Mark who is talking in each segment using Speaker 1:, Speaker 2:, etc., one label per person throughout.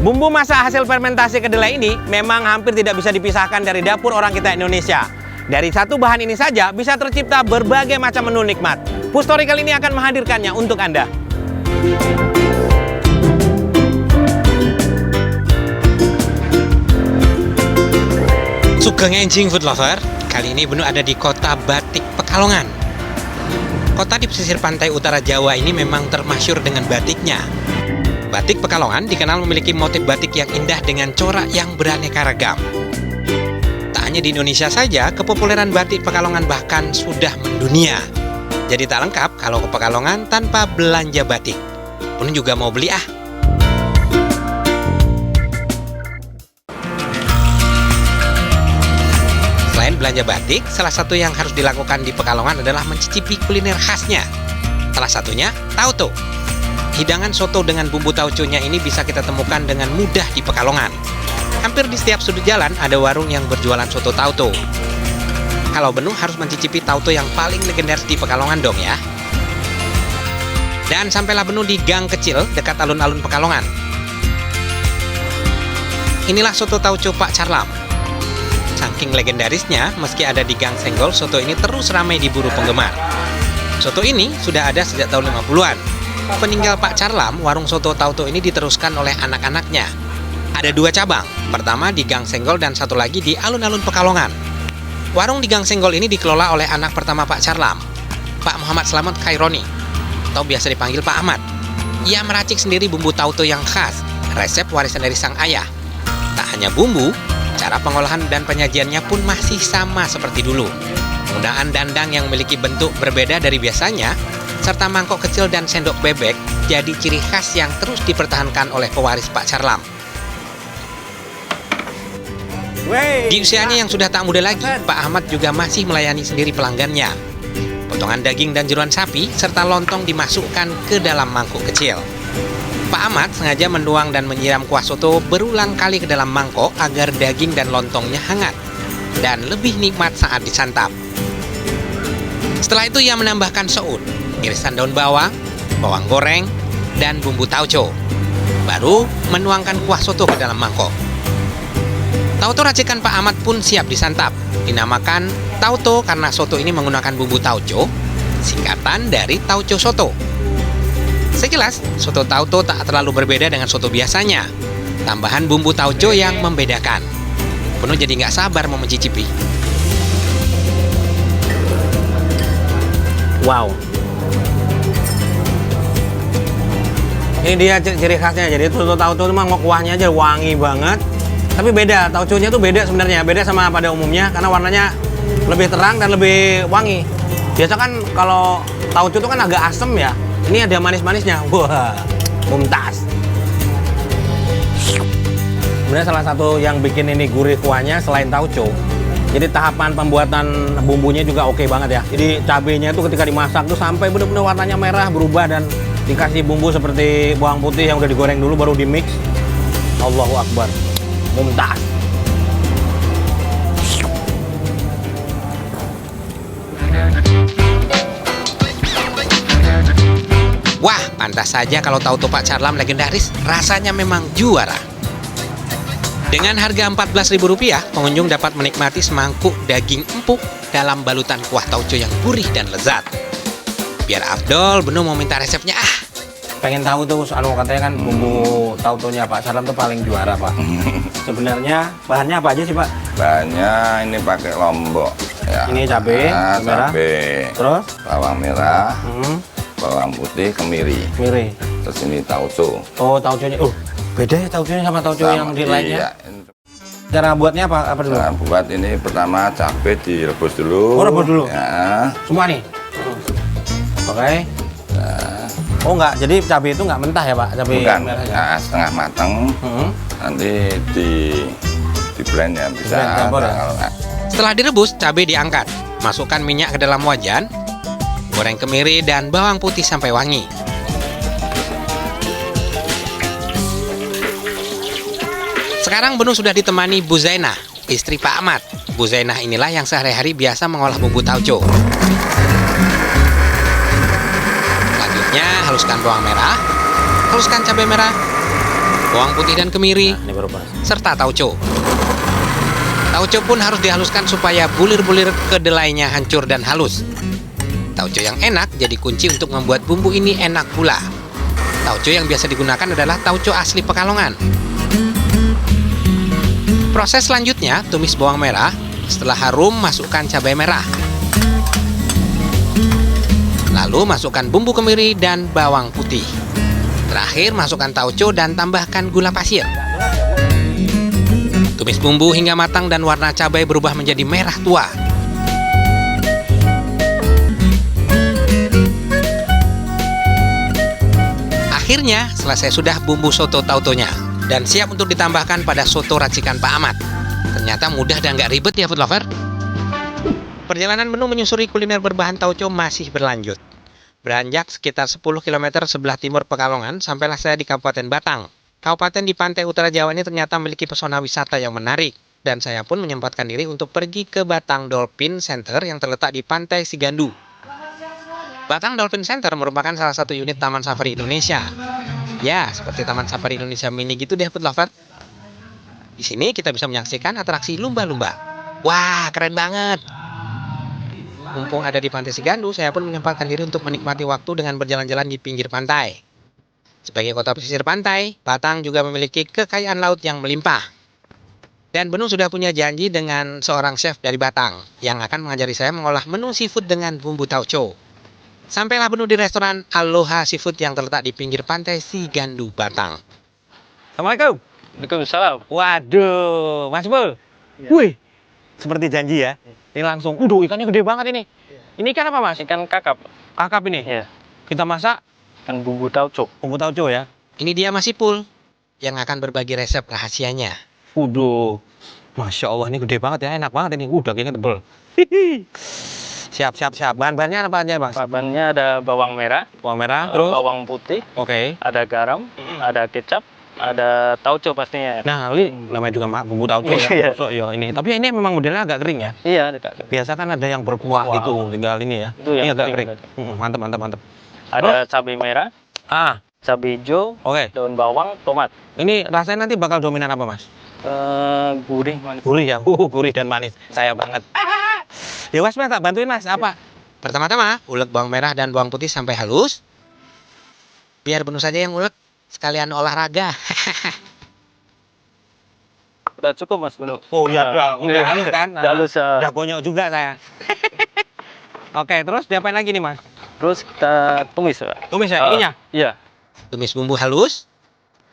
Speaker 1: Bumbu masak hasil fermentasi kedelai ini memang hampir tidak bisa dipisahkan dari dapur orang kita Indonesia. Dari satu bahan ini saja bisa tercipta berbagai macam menu nikmat. Pustori kali ini akan menghadirkannya untuk Anda.
Speaker 2: Sugeng enjing food lover, kali ini Benu ada di kota Batik Pekalongan. Kota di pesisir pantai utara Jawa ini memang termasyhur dengan batiknya. Batik Pekalongan dikenal memiliki motif batik yang indah dengan corak yang beraneka ragam. Tak hanya di Indonesia saja, kepopuleran batik Pekalongan bahkan sudah mendunia. Jadi tak lengkap kalau ke Pekalongan tanpa belanja batik. Benu juga mau beli ah. Selain belanja batik, salah satu yang harus dilakukan di Pekalongan adalah mencicipi kuliner khasnya. Salah satunya tauco. Hidangan soto dengan bumbu tauconya ini bisa kita temukan dengan mudah di Pekalongan. Hampir di setiap sudut jalan ada warung yang berjualan soto tauco. Kalau Benu harus mencicipi tauco yang paling legendaris di Pekalongan dong ya. Dan sampailah Benu di gang kecil dekat alun-alun Pekalongan. Inilah soto tauco Pak Carlam. Saking legendarisnya, meski ada di Gang Senggol, soto ini terus ramai diburu penggemar. Soto ini sudah ada sejak tahun 50-an. Peninggal Pak Carlam, warung soto tauco ini diteruskan oleh anak-anaknya. Ada 2 cabang, pertama di Gang Senggol dan satu lagi di alun-alun Pekalongan. Warung di Gang Senggol ini dikelola oleh anak pertama Pak Carlam, Pak Muhammad Slamet Khaironi, atau biasa dipanggil Pak Ahmad. Ia meracik sendiri bumbu tauco yang khas, resep warisan dari sang ayah. Tak hanya bumbu, cara pengolahan dan penyajiannya pun masih sama seperti dulu. Penggunaan dandang yang memiliki bentuk berbeda dari biasanya, serta mangkok kecil dan sendok bebek jadi ciri khas yang terus dipertahankan oleh pewaris Pak Carlam. Di usianya yang sudah tak muda lagi, Pak Ahmad juga masih melayani sendiri pelanggannya. Potongan daging dan jeruan sapi serta lontong dimasukkan ke dalam mangkuk kecil. Pak Ahmad sengaja menuang dan menyiram kuah soto berulang kali ke dalam mangkok agar daging dan lontongnya hangat dan lebih nikmat saat disantap. Setelah itu ia menambahkan seun, irisan daun bawang, bawang goreng, dan bumbu tauco. Baru menuangkan kuah soto ke dalam mangkok. Tauco racikan Pak Ahmad pun siap disantap. Dinamakan tauco karena soto ini menggunakan bumbu tauco, singkatan dari tauco soto. Sekilas, soto tauco tak terlalu berbeda dengan soto biasanya. Tambahan bumbu tauco yang membedakan. Benu jadi nggak sabar mau mencicipi.
Speaker 1: Wow. Ini dia ciri khasnya. Jadi soto tauco itu memang kuahnya aja wangi banget. Tapi beda, tauconya tuh beda sebenarnya. Beda sama pada umumnya karena warnanya lebih terang dan lebih wangi. Biasa kan kalau tauco itu kan agak asem ya. Ini ada manis-manisnya. Wah, mumtaz. Sebenarnya salah satu yang bikin ini gurih kuahnya selain tauco. Jadi tahapan pembuatan bumbunya juga oke banget ya. Jadi cabenya itu ketika dimasak tuh sampai benar-benar warnanya merah berubah dan dikasih bumbu seperti bawang putih yang udah digoreng dulu baru di mix. Allahu Akbar. Mumtaz.
Speaker 2: Wah, pantas saja kalau tauco Pak Carlam legendaris, rasanya memang juara. Dengan harga Rp14.000, pengunjung dapat menikmati semangkuk daging empuk dalam balutan kuah tauco yang gurih dan lezat. Biar afdol, Benu mau minta resepnya ah.
Speaker 1: Pengen tahu tuh, katanya kan bumbu tauconya Pak Carlam tuh paling juara Pak. Sebenarnya bahannya apa aja sih Pak?
Speaker 3: Bahannya ini pakai lombok. Ya.
Speaker 1: Ini cabai merah.
Speaker 3: Cabai.
Speaker 1: Terus?
Speaker 3: Bawang merah. Bawang putih, kemiri.
Speaker 1: Kemiri.
Speaker 3: Terus ini tauco.
Speaker 1: Oh, tauconya. Beda ya tauconya sama tauco yang di lainnya?
Speaker 3: Iya.
Speaker 1: Cara buatnya apa dulu?
Speaker 3: Cara buat ini pertama cabai direbus dulu.
Speaker 1: Oh, rebus dulu?
Speaker 3: Ya.
Speaker 1: Semua nih? Oke.
Speaker 3: Nah.
Speaker 1: Oh, enggak. Jadi cabai itu enggak mentah ya, Pak? Cabai
Speaker 3: Bukan.
Speaker 1: merahnya?
Speaker 3: Nah, setengah matang. Nanti di blend ya. Bisa.
Speaker 1: Campur ya?
Speaker 2: Setelah direbus, cabai diangkat. Masukkan minyak ke dalam wajan. Goreng kemiri dan bawang putih sampai wangi. Sekarang Benu sudah ditemani Bu Zainah, istri Pak Ahmad. Bu Zainah inilah yang sehari-hari biasa mengolah bumbu tauco. Selanjutnya, haluskan bawang merah, haluskan cabai merah, bawang putih dan kemiri,
Speaker 1: Nah, ini baru pas.
Speaker 2: serta tauco. Tauco pun harus dihaluskan supaya bulir-bulir kedelainya hancur dan halus. Tauco yang enak jadi kunci untuk membuat bumbu ini enak pula. Tauco yang biasa digunakan adalah tauco asli Pekalongan. Proses selanjutnya, tumis bawang merah. Setelah harum, masukkan cabai merah. Lalu masukkan bumbu kemiri dan bawang putih. Terakhir, masukkan tauco dan tambahkan gula pasir. Tumis bumbu hingga matang dan warna cabai berubah menjadi merah tua. Akhirnya, selesai sudah bumbu soto tauconya dan siap untuk ditambahkan pada soto racikan Pak Ahmad. Ternyata mudah dan nggak ribet ya food lover. Perjalanan menu menyusuri kuliner berbahan tauco masih berlanjut. Beranjak sekitar 10 km sebelah timur Pekalongan, sampailah saya di Kabupaten Batang. Kabupaten di pantai utara Jawa ini ternyata memiliki pesona wisata yang menarik. Dan saya pun menyempatkan diri untuk pergi ke Batang Dolphin Center yang terletak di Pantai Sigandu. Batang Dolphin Center merupakan salah satu unit Taman Safari Indonesia. Ya, seperti Taman Safari Indonesia Mini gitu deh food lover. Di sini kita bisa menyaksikan atraksi lumba-lumba. Wah, keren banget! Mumpung ada di Pantai Sigandu, saya pun menyempatkan diri untuk menikmati waktu dengan berjalan-jalan di pinggir pantai. Sebagai kota pesisir pantai, Batang juga memiliki kekayaan laut yang melimpah. Dan Benung sudah punya janji dengan seorang chef dari Batang yang akan mengajari saya mengolah menu seafood dengan bumbu tauco. Sampailah Benung di restoran Aloha Seafood yang terletak di pinggir pantai Sigandu, Batang.
Speaker 1: Assalamualaikum.
Speaker 4: Waalaikumsalam.
Speaker 1: Waduh, Mas Bul.
Speaker 4: Ya.
Speaker 1: Wih, seperti janji ya. Ini langsung, ikannya gede banget ini. Ini ikan apa Mas?
Speaker 4: Ikan kakap.
Speaker 1: Kakap ini.
Speaker 4: Ya.
Speaker 1: Kita masak
Speaker 4: Ikan bumbu tauco.
Speaker 1: bumbu tauco ya.
Speaker 2: Ini dia Mas Ipul yang akan berbagi resep rahasianya.
Speaker 1: Waduh, Masya Allah ini gede banget ya, enak banget ini. Dagingnya tebel. Hihi. Siap. Bahan-bahannya apa aja Mas?
Speaker 4: Bahannya ada bawang merah,
Speaker 1: Bawang merah, terus?
Speaker 4: bawang putih,
Speaker 1: Oke.
Speaker 4: ada garam, ada kecap, ada tauco pastinya.
Speaker 1: Nah, ini namanya juga bumbu tauco ya.
Speaker 4: Iya.
Speaker 1: So, ya ini. Tapi ini memang modelnya agak kering ya.
Speaker 4: Iya, dekat.
Speaker 1: Biasa kan ada yang berkuah
Speaker 4: Wah.
Speaker 1: gitu, tinggal ini ya.
Speaker 4: Itu yang
Speaker 1: Ini agak
Speaker 4: kering
Speaker 1: kering. Mantap.
Speaker 4: Ada cabai merah,
Speaker 1: Ah,
Speaker 4: cabai hijau,
Speaker 1: oke.
Speaker 4: daun bawang, tomat.
Speaker 1: Ini rasanya nanti bakal dominan apa Mas?
Speaker 4: Gurih manis.
Speaker 1: Gurih ya, gurih dan manis. Saya banget. Ya Mas, tak bantuin Mas, apa?
Speaker 2: Pertama-tama, ulek bawang merah dan bawang putih sampai halus. Biar Benung saja yang ulek, sekalian olahraga.
Speaker 4: Udah cukup Mas Benu.
Speaker 1: Oh iya, udah halus kan?
Speaker 4: Udah halus.
Speaker 1: Udah bonyok juga saya. Oke, terus diapain lagi nih Mas?
Speaker 4: Terus kita tumis Pak.
Speaker 1: Tumis ya, ininya?
Speaker 4: Iya.
Speaker 2: Tumis bumbu halus.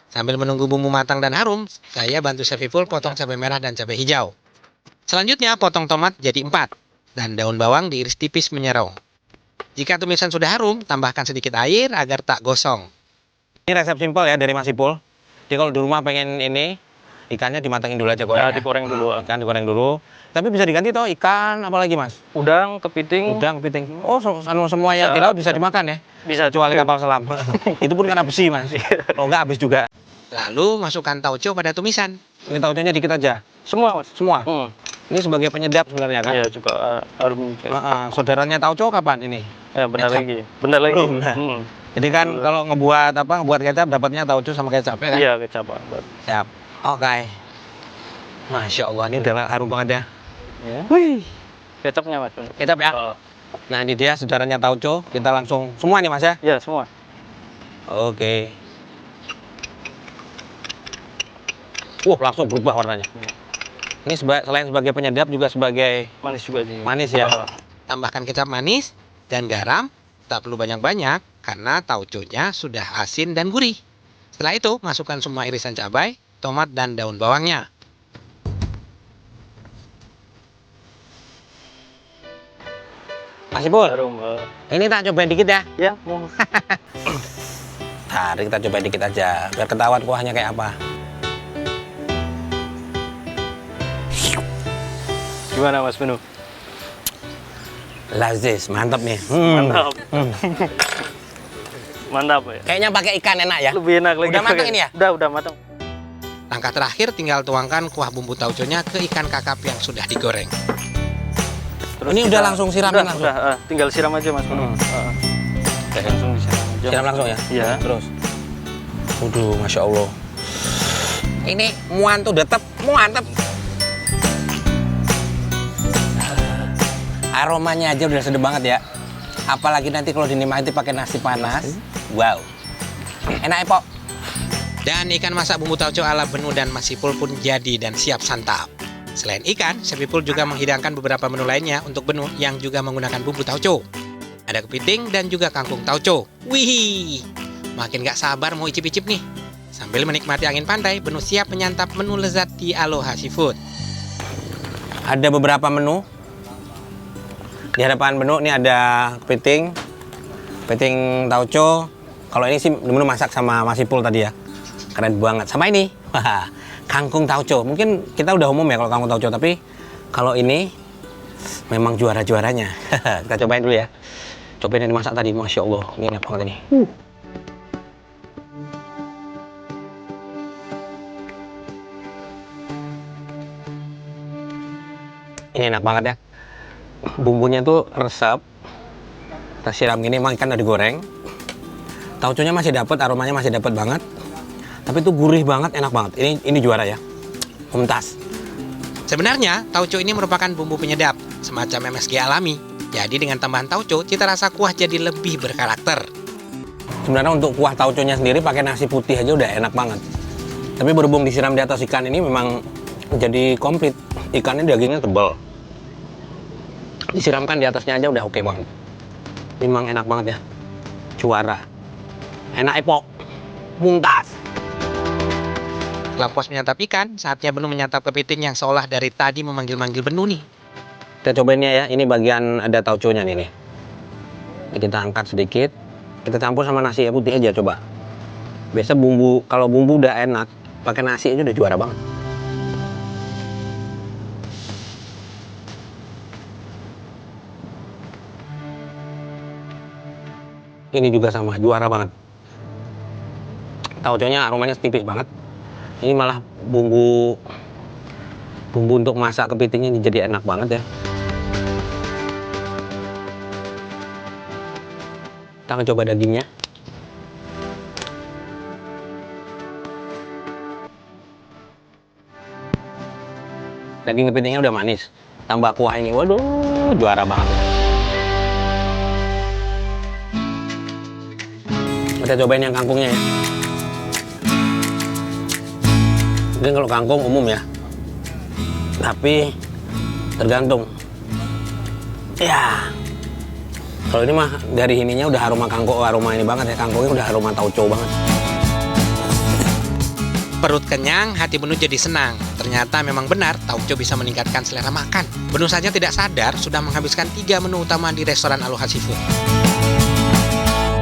Speaker 2: Sambil menunggu bumbu matang dan harum, saya bantu Chef Ipul potong cabai merah dan cabai hijau. Selanjutnya, potong tomat jadi 4. Dan daun bawang diiris tipis menyerong. Jika tumisan sudah harum, tambahkan sedikit air agar tak gosong.
Speaker 1: Ini resep simpel ya dari Mas Ipul. Jadi kalau di rumah pengen ini, ikannya dimatangin dulu aja
Speaker 4: Ya,
Speaker 1: goreng.
Speaker 4: digoreng dulu.
Speaker 1: Ikan digoreng dulu. Tapi bisa diganti toh ikan apalagi Mas?
Speaker 4: Udang, kepiting.
Speaker 1: Udang, kepiting. Oh, semua yang di laut bisa dimakan ya?
Speaker 4: Bisa
Speaker 1: Kecuali kapal selam. Itu pun karena besi Mas. Kalau enggak habis juga.
Speaker 2: Lalu, masukkan tauco pada tumisan.
Speaker 1: Ini tauconya dikit aja.
Speaker 4: Semua Mas.
Speaker 1: Semua.
Speaker 4: Hmm.
Speaker 1: Ini sebagai penyedap sebenarnya kan?
Speaker 4: Iya juga harum.
Speaker 1: Saudaranya tauco kapan ini?
Speaker 4: Ya benar
Speaker 1: Kecap.
Speaker 4: lagi. Benar lagi.
Speaker 1: Belum, nah. Jadi kan kalau ngebuat kecap dapatnya tauco sama kecap ya kan?
Speaker 4: Iya kecap Pak.
Speaker 1: Siap. Oke. Masya Allah ini udah harum banget ya.
Speaker 4: Ya.
Speaker 1: Wih.
Speaker 4: Kecapnya Mas.
Speaker 1: Kecap ya.
Speaker 4: Oh.
Speaker 1: Nah ini dia saudaranya tauco. Kita langsung semua nih Mas ya.
Speaker 4: Iya semua.
Speaker 1: Oke. Langsung berubah warnanya. Ini selain sebagai penyedap juga sebagai
Speaker 4: Manis juga sih.
Speaker 1: manis ya.
Speaker 2: Tambahkan kecap manis dan garam. Tak perlu banyak-banyak karena tauconya sudah asin dan gurih. Setelah itu, masukkan semua irisan cabai, tomat, dan daun bawangnya.
Speaker 1: Mas Ipul,
Speaker 4: Harum.
Speaker 1: ini tak cobain dikit ya.
Speaker 4: Ya. Mau.
Speaker 1: Nah, kita cobain dikit aja biar ketahuan kuahnya kayak apa.
Speaker 4: Gimana Mas Benu?
Speaker 1: Lazis, mantap nih.
Speaker 4: Mantap. Mantap ya.
Speaker 1: Kayaknya pakai ikan enak ya.
Speaker 4: Lebih enak lagi.
Speaker 1: Udah matang ini ya?
Speaker 4: Udah matang.
Speaker 2: Langkah terakhir tinggal tuangkan kuah bumbu tauconya ke ikan kakap yang sudah digoreng.
Speaker 4: Terus
Speaker 1: Ini udah langsung siramin langsung?
Speaker 4: Udah, tinggal siram aja Mas Benu. Langsung disiram aja.
Speaker 1: Siram langsung ya?
Speaker 4: Iya.
Speaker 1: Terus. Waduh, Masya Allah. Ini muan tuh detep, muantep. Aromanya aja udah sedap banget ya. Apalagi nanti kalau dinikmati pakai nasi panas. Wow. Enak ya, Pok?
Speaker 2: Dan ikan masak bumbu tauco ala Benu dan Mas Ipul pun jadi dan siap santap. Selain ikan, Chef Ipul juga menghidangkan beberapa menu lainnya untuk Benu yang juga menggunakan bumbu tauco. Ada kepiting dan juga kangkung tauco. Wih, makin gak sabar mau icip-icip nih. Sambil menikmati angin pantai, Benu siap menyantap menu lezat di Aloha Seafood.
Speaker 1: Ada beberapa menu. Di hadapan Benu ini ada kepiting tauco. Kalau ini sih menu masak sama Mas Ipul tadi ya. Keren banget. Sama ini, wah, kangkung tauco. Mungkin kita udah umum ya kalau kangkung tauco, tapi kalau ini memang juara-juaranya. Kita cobain dulu ya. Cobain yang dimasak tadi, Masya Allah. Ini enak banget ini. Ini enak banget ya. Bumbunya tuh resep. Kita siram gini, emang ikan udah digoreng. Tauconya masih dapat, aromanya masih dapat banget. Tapi itu gurih banget, enak banget. Ini juara ya. Mumtaz.
Speaker 2: Sebenarnya, tauco ini merupakan bumbu penyedap, semacam MSG alami. Jadi dengan tambahan tauco, cita rasa kuah jadi lebih berkarakter.
Speaker 1: Sebenarnya untuk kuah tauconya sendiri pakai nasi putih aja udah enak banget. Tapi berhubung disiram di atas ikan ini memang jadi komplit. Ikannya dagingnya tebal. Disiramkan di atasnya aja udah oke banget. Memang enak banget ya. Juara. Enak epok. Mumtaz.
Speaker 2: Setelah puas menyantap ikan, saatnya Benu menyantap kepiting yang seolah dari tadi memanggil-manggil Benu nih.
Speaker 1: Kita cobainnya ya. Ini bagian ada tauconya nih. Kita angkat sedikit. Kita campur sama nasi putih aja coba. Biasa bumbu, kalau bumbu udah enak, pakai nasi aja udah juara banget. Ini juga sama, juara banget. Tauconya aromanya tipis banget. Ini malah bumbu untuk masak kepitingnya ini jadi enak banget ya. Kita akan coba dagingnya. Daging kepitingnya udah manis. Tambah kuah ini, waduh, juara banget. Kita cobain yang kangkungnya ya. Mungkin kalau kangkung umum ya. Tapi tergantung. Ya. Kalau ini mah dari ininya udah aroma kangkung, aroma ini banget ya. Kangkungnya udah aroma tauco banget.
Speaker 2: Perut kenyang, hati Benu jadi senang. Ternyata memang benar, tauco bisa meningkatkan selera makan. Benu saja tidak sadar sudah menghabiskan 3 menu utama di restoran Aloha Seafood.